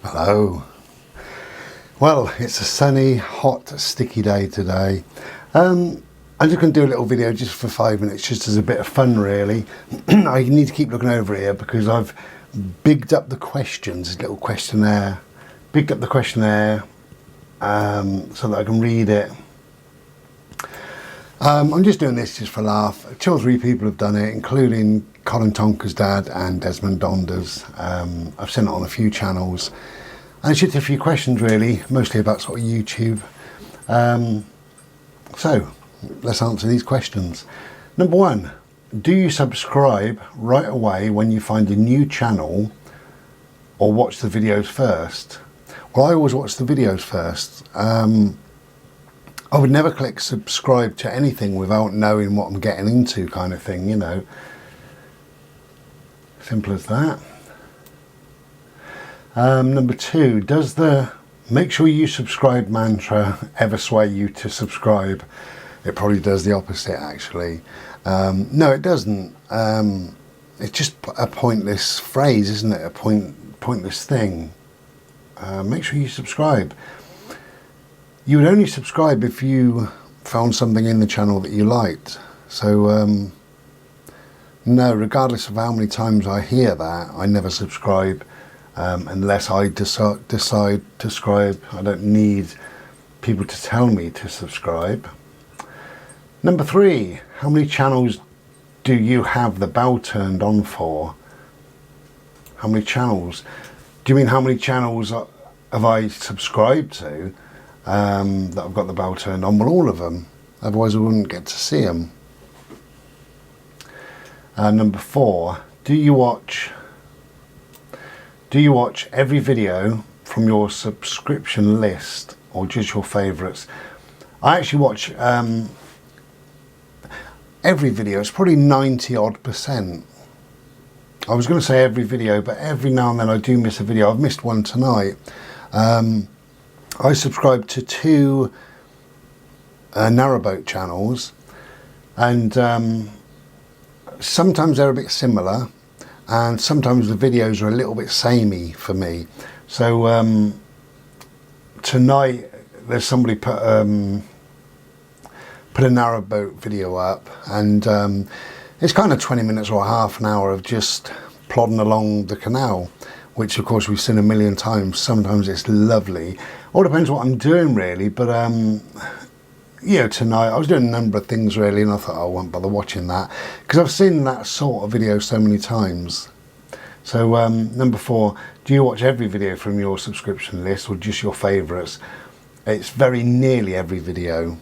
Hello. Well, it's a sunny, hot, sticky day today. I'm just going to do a little video just for 5 minutes, just as a bit of fun really. I need to keep looking over here because I've bigged up the questions, little questionnaire, bigged up the questionnaire so that I can read it. I'm just doing this just for a laugh. 2 or 3 people have done it, including Colin Tonker's dad and Desmond Donder's. I've sent it on a few channels. And it's just a few questions really, mostly about sort of YouTube. So, let's answer these questions. Number 1, do you subscribe right away when you find a new channel or watch the videos first? Well, I always watch the videos first. I would never click subscribe to anything without knowing what I'm getting into, kind of thing, you know. Simple as that. Number 2, does the make sure you subscribe mantra ever sway you to subscribe? It probably does the opposite, actually. No, it doesn't. It's just a pointless phrase, isn't it? A pointless thing. Make sure you subscribe. You would only subscribe if you found something in the channel that you liked. So, no, regardless of how many times I hear that, I never subscribe unless I decide to subscribe. I don't need people to tell me to subscribe. Number 3, how many channels do you have the bell turned on for? How many channels? Do you mean how many channels have I subscribed to that I've got the bell turned on? Well, all of them. Otherwise I wouldn't get to see them. Number 4, do you watch every video from your subscription list or just your favourites? I actually watch every video. It's probably 90-odd%. I was going to say every video, but every now and then I do miss a video. I've missed one tonight. I subscribe to 2 narrowboat channels, and sometimes they're a bit similar, and sometimes the videos are a little bit samey for me. So tonight there's somebody put a narrowboat video up, and it's kind of 20 minutes or half an hour of just plodding along the canal, which of course we've seen a million times. Sometimes it's lovely. All depends what I'm doing really, but you know, tonight I was doing a number of things really, and I thought, oh, I won't bother watching that because I've seen that sort of video so many times. So number 4, do you watch every video from your subscription list or just your favourites? It's very nearly every video.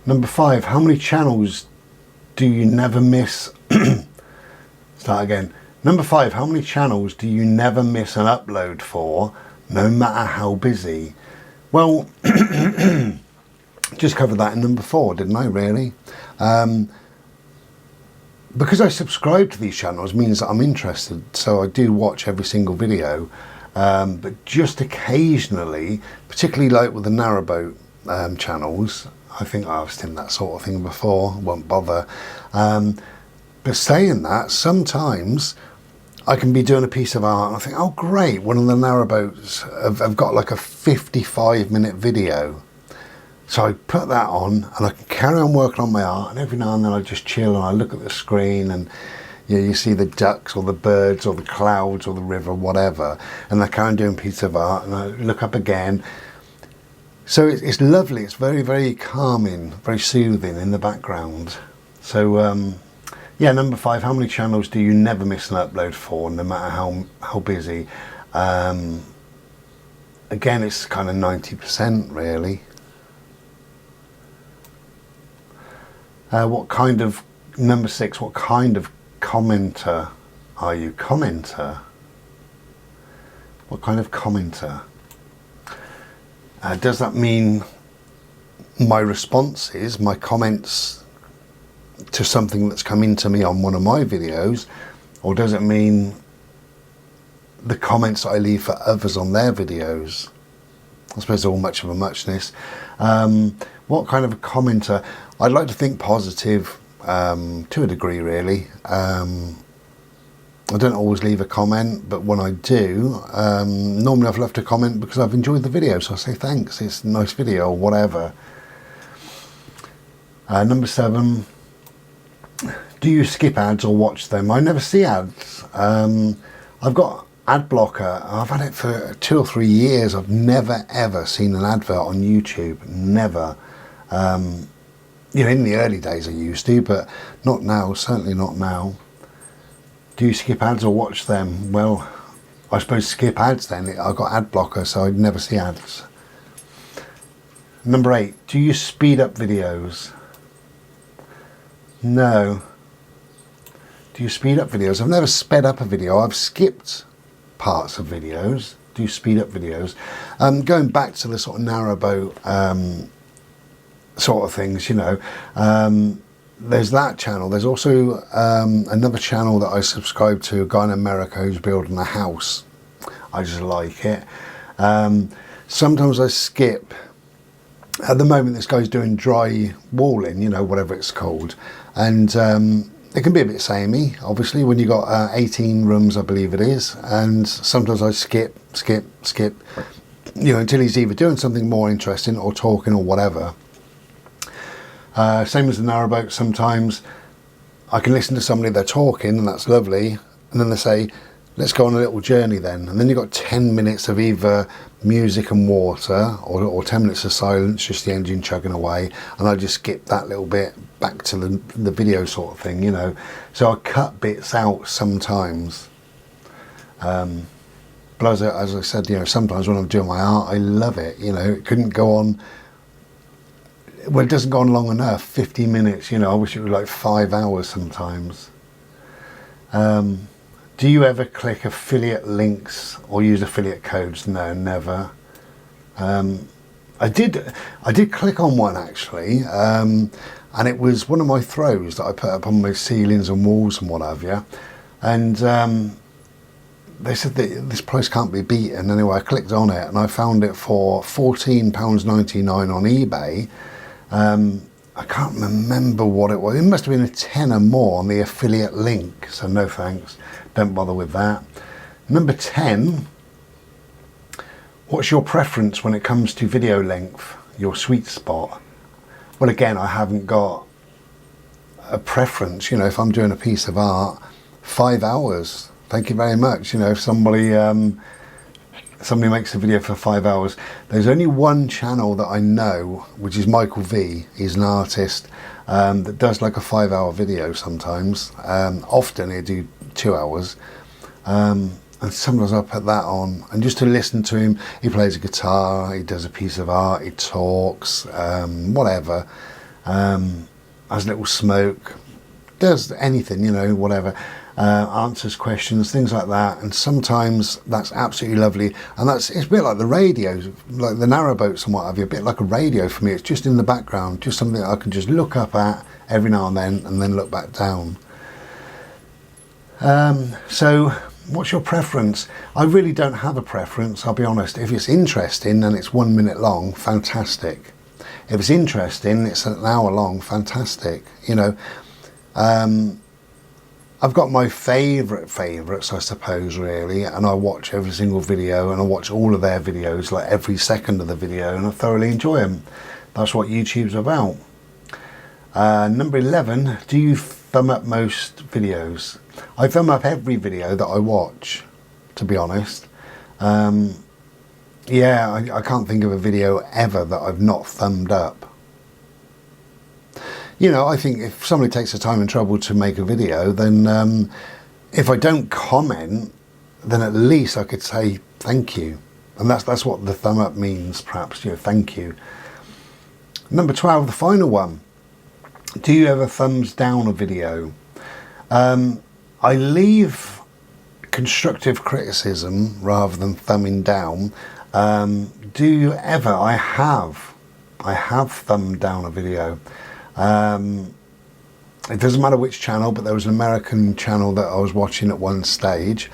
Number 5, how many channels do you never miss? Start again. Number 5, how many channels do you never miss an upload for, no matter how busy? Well, just covered that in number 4, didn't I, really? Because I subscribe to these channels means that I'm interested, so I do watch every single video. But just occasionally, particularly like with the narrowboat channels, I think I've seen that sort of thing before, won't bother. But saying that, sometimes I can be doing a piece of art and I think, oh great, one of the narrowboats have got like a 55-minute video. So I put that on and I can carry on working on my art, and every now and then I just chill and I look at the screen, and you see the ducks or the birds or the clouds or the river, whatever, and I carry on doing a piece of art and I look up again. So it's lovely, it's very, very calming, very soothing in the background. So yeah, number 5, how many channels do you never miss an upload for, no matter how busy? Again, it's kind of 90% really. Number 6, what kind of commenter are you? Commenter? What kind of commenter? Does that mean my responses, my comments to something that's come into me on one of my videos, or does it mean the comments that I leave for others on their videos? I suppose they're all much of a muchness. What kind of a commenter? I'd like to think positive. to a degree really. I don't always leave a comment, but when I do, normally I've left a comment because I've enjoyed the video, so I say thanks, it's a nice video or whatever. Number 7, do you skip ads or watch them? I never see ads. I've got ad blocker. I've had it for 2 or 3 years. I've never ever seen an advert on YouTube, never. You know, in the early days I used to, but not now, certainly not now. Do you skip ads or watch them? Well, I suppose skip ads then. I've got ad blocker, so I'd never see ads. Number 8, do you speed up videos? No. Do you speed up videos? I've never sped up a video. I've skipped parts of videos. Do you speed up videos? Going back to the sort of narrowboat sort of things, you know, there's that channel. There's also another channel that I subscribe to, a guy in America who's building a house. I just like it. Sometimes I skip. At the moment this guy's doing dry walling, you know, whatever it's called, and it can be a bit samey obviously when you got 18 rooms I believe it is, and sometimes I skip, you know, until he's either doing something more interesting or talking or whatever. Same as the narrowboat, sometimes I can listen to somebody, they're talking and that's lovely, and then they say let's go on a little journey then, and then you've got 10 minutes of either music and water or 10 minutes of silence, just the engine chugging away, and I just skip that little bit back to the video sort of thing, you know. So I cut bits out sometimes, but as I said, you know, sometimes when I'm doing my art I love it, you know. It couldn't go on, well, it doesn't go on long enough, 50 minutes, you know. I wish it was like 5 hours sometimes. Do you ever click affiliate links or use affiliate codes? No, never. I did click on one actually, and it was one of my throws that I put up on my ceilings and walls and what have you, and they said that this price can't be beaten. Anyway, I clicked on it and I found it for £14.99 on eBay. I can't remember what it was. It must have been a tenner more on the affiliate link, so no thanks, don't bother with that. Number 10, what's your preference when it comes to video length, your sweet spot? Well, again, I haven't got a preference, you know. If I'm doing a piece of art, 5 hours, thank you very much. You know, if somebody makes a video for 5 hours. There's only one channel that I know, which is Michael V. He's an artist that does like a 5-hour video sometimes. Often he'll do 2 hours. And sometimes I'll put that on, and just to listen to him, he plays a guitar, he does a piece of art, he talks, whatever, has a little smoke, does anything, you know, whatever. Answers questions, things like that, and sometimes that's absolutely lovely, and it's a bit like the radio, like the narrowboats and what have you, a bit like a radio for me. It's just in the background, just something that I can just look up at every now and then look back down. So what's your preference? I really don't have a preference, I'll be honest. If it's interesting and it's 1 minute long, fantastic. If it's interesting, it's an hour long, fantastic, you know. I've got my favourites, I suppose, really, and I watch every single video, and I watch all of their videos, like every second of the video, and I thoroughly enjoy them. That's what YouTube's about. Number 11, do you thumb up most videos? I thumb up every video that I watch, to be honest. Yeah, I can't think of a video ever that I've not thumbed up. You know, I think if somebody takes the time and trouble to make a video, then if I don't comment, then at least I could say thank you. And that's what the thumb up means, perhaps, you know, thank you. Number 12, the final one. Do you ever thumbs down a video? I leave constructive criticism rather than thumbing down. Do you ever? I have thumbed down a video. It doesn't matter which channel, but there was an American channel that I was watching at one stage.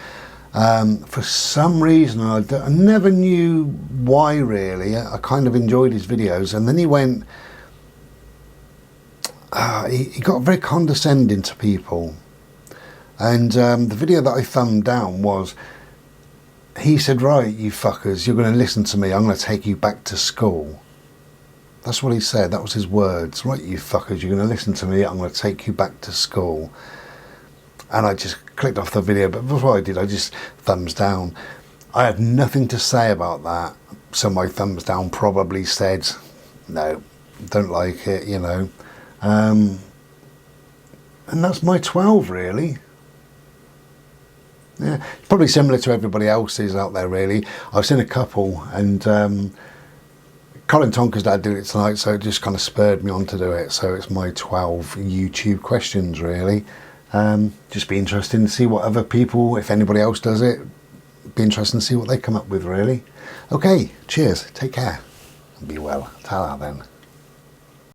For some reason, I never knew why really. I kind of enjoyed his videos, and then he went, he got very condescending to people. And the video that I thumbed down was, he said, right, you fuckers, you're going to listen to me, I'm going to take you back to school. That's what he said, that was his words. Right, you fuckers, you're going to listen to me, I'm going to take you back to school. And I just clicked off the video, but before I did, I just thumbs down. I had nothing to say about that, so my thumbs down probably said, no, don't like it, you know. And that's my 12, really. Yeah, it's probably similar to everybody else's out there, really. I've seen a couple, and Colin Tonker's dad did it tonight, so it just kind of spurred me on to do it. So it's my 12 YouTube questions, really. Just be interesting to see what other people, if anybody else does it, be interesting to see what they come up with, really. Okay, cheers, take care, and be well. Ta-ra then.